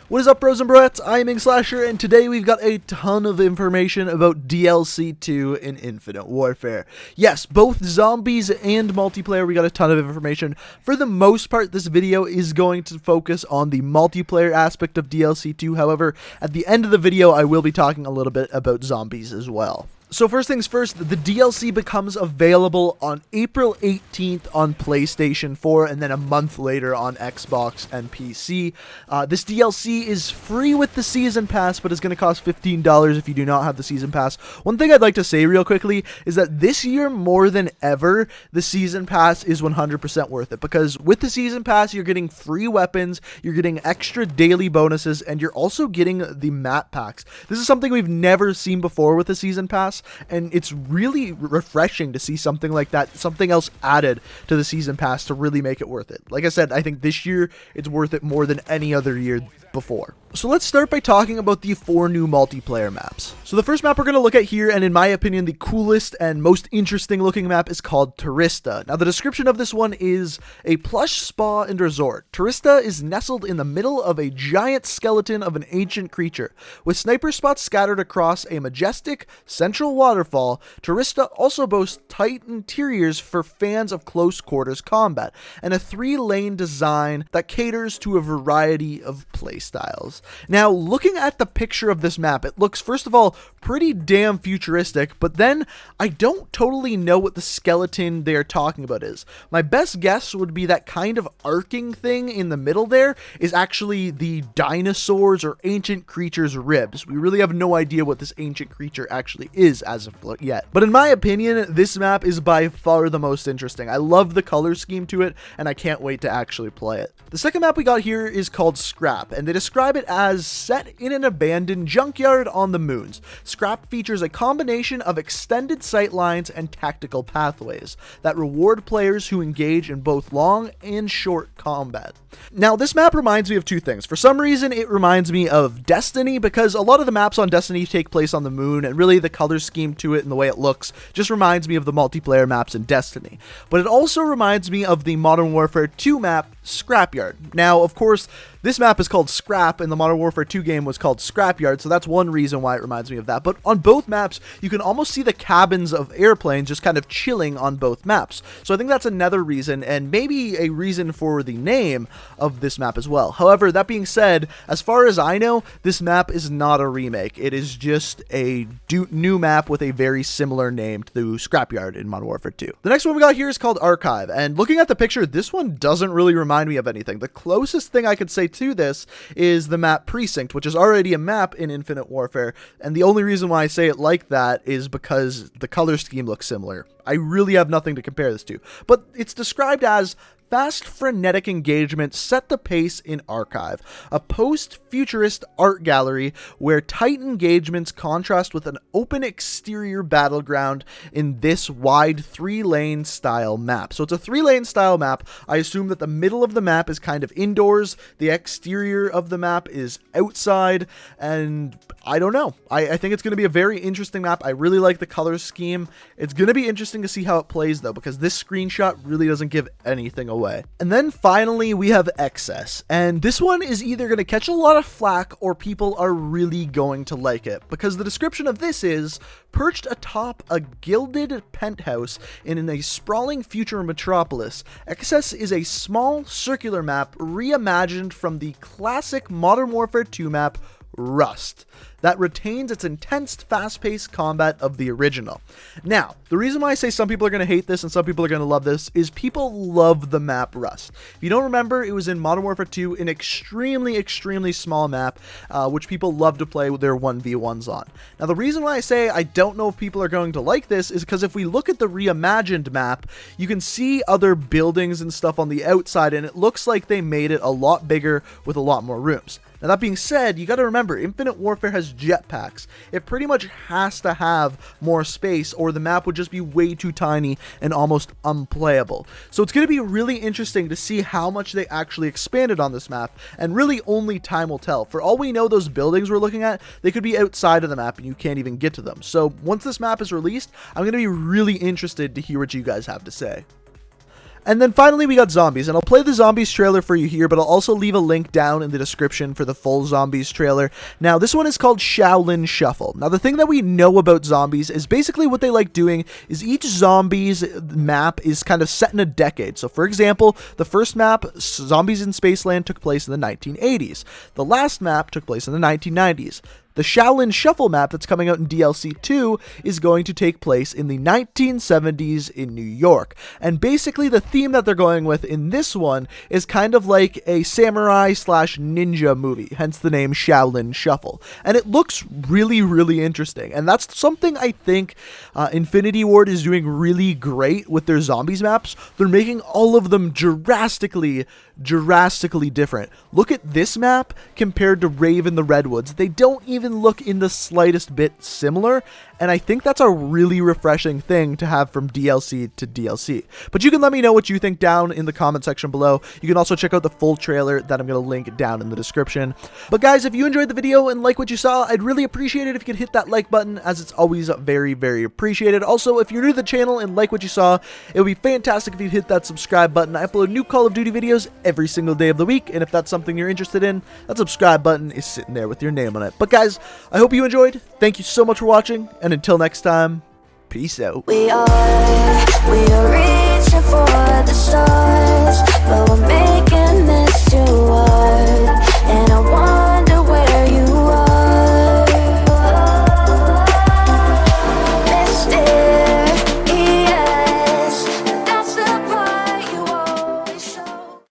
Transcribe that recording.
What is up, bros and broettes? I'm Inkslasher, and today we've got a ton of information about DLC 2 in Infinite Warfare. Yes, both zombies and multiplayer, we got a ton of information. For the most part, this video is going to focus on the multiplayer aspect of DLC 2. However, at the end of the video, I will be talking a little bit about zombies as well. So first things first, the DLC becomes available on April 18th on PlayStation 4 and then a month later on Xbox and PC. This DLC is free with the Season Pass, but it's going to cost $15 if you do not have the Season Pass. One thing I'd like to say real quickly is that this year, more than ever, the Season Pass is 100% worth it, because with the Season Pass, you're getting free weapons, you're getting extra daily bonuses, and you're also getting the map packs. This is something we've never seen before with the Season Pass, and it's really refreshing to see something like that, something else added to the Season Pass to really make it worth it. Like I said, I think this year it's worth it more than any other year before. So let's start by talking about the 4 new multiplayer maps. So the first map we're going to look at here, and in my opinion the coolest and most interesting looking map, is called Turista. Now the description of this one is a plush spa and resort. Turista is nestled in the middle of a giant skeleton of an ancient creature. With sniper spots scattered across a majestic central waterfall, Turista also boasts tight interiors for fans of close quarters combat, and a 3-lane design that caters to a variety of playstyles. Now, looking at the picture of this map, it looks, first of all, pretty damn futuristic, but then I don't totally know what the skeleton they are talking about is. My best guess would be that kind of arcing thing in the middle there is actually the dinosaurs or ancient creature's ribs. We really have no idea what this ancient creature actually is as of yet. But in my opinion, this map is by far the most interesting. I love the color scheme to it, and I can't wait to actually play it. The second map we got here is called Scrap, and they describe it as set in an abandoned junkyard on the moons. Scrap features a combination of extended sight lines and tactical pathways that reward players who engage in both long and short combat. Now, this map reminds me of two things. For some reason, it reminds me of Destiny, because a lot of the maps on Destiny take place on the moon, and really the color scheme to it and the way it looks just reminds me of the multiplayer maps in Destiny. But it also reminds me of the Modern Warfare 2 map, Scrapyard. Now, of course, this map is called Scrap, and the Modern Warfare 2 game was called Scrapyard, so that's one reason why it reminds me of that. But on both maps, you can almost see the cabins of airplanes just kind of chilling on both maps. So I think that's another reason, and maybe a reason for the name of this map as well. However, that being said, as far as I know, this map is not a remake. It is just a new map with a very similar name to Scrapyard in Modern Warfare 2. The next one we got here is called Archive, and looking at the picture, this one doesn't really remind me of anything. The closest thing I could say to this is the map Precinct, which is already a map in Infinite Warfare, and the only reason why I say it like that is because the color scheme looks similar. I really have nothing to compare this to, but it's described as fast, frenetic engagement set the pace in Archive, a post-futurist art gallery where tight engagements contrast with an open exterior battleground in this wide 3-lane style map. So it's a 3-lane style map. I assume that the middle of the map is kind of indoors, the exterior of the map is outside, and I don't know. I think it's going to be a very interesting map. I really like the color scheme. It's going to be interesting to see how it plays, though, because this screenshot really doesn't give anything away. And then finally, we have Excess, and this one is either going to catch a lot of flack or people are really going to like it, because the description of this is perched atop a gilded penthouse in a sprawling future metropolis. Excess is a small circular map reimagined from the classic Modern Warfare 2 map Rust that retains its intense, fast-paced combat of the original. Now, the reason why I say some people are going to hate this and some people are going to love this is people love the map Rust. If you don't remember, it was in Modern Warfare 2, an extremely small map, which people love to play with their 1v1s on. Now, the reason why I say I don't know if people are going to like this is because if we look at the reimagined map, you can see other buildings and stuff on the outside, and it looks like they made it a lot bigger with a lot more rooms. Now, that being said, you got to remember, Infinite Warfare has jetpacks. It pretty much has to have more space, or the map would just be way too tiny and almost unplayable. So it's going to be really interesting to see how much they actually expanded on this map, and really only time will tell. For all we know, those buildings we're looking at, they could be outside of the map and you can't even get to them. So once this map is released, I'm going to be really interested to hear what you guys have to say. And then finally we got zombies, and I'll play the zombies trailer for you here, but I'll also leave a link down in the description for the full zombies trailer. Now this one is called Shaolin Shuffle. Now the thing that we know about zombies is basically what they like doing is each zombies map is kind of set in a decade. So for example, the first map, Zombies in Spaceland, took place in the 1980s. The last map took place in the 1990s. The Shaolin Shuffle map that's coming out in DLC 2 is going to take place in the 1970s in New York. And basically the theme that they're going with in this one is kind of like a samurai slash ninja movie, hence the name Shaolin Shuffle. And it looks really, really interesting. And that's something I think Infinity Ward is doing really great with their zombies maps. They're making all of them drastically different. Look at this map compared to Rave in the Redwoods. They don't even look in the slightest bit similar, and I think that's a really refreshing thing to have from DLC to DLC. But you can let me know what you think down in the comment section below. You can also check out the full trailer that I'm going to link down in the description. But guys, if you enjoyed the video and like what you saw, I'd really appreciate it if you could hit that like button, as it's always very, very appreciated. Also, if you're new to the channel and like what you saw, it would be fantastic if you'd hit that subscribe button. I upload new Call of Duty videos every single day of the week, and if that's something you're interested in, that subscribe button is sitting there with your name on it. But guys, I hope you enjoyed. Thank you so much for watching, and until next time, peace out. We are reaching for the stars, but we're making this too hard.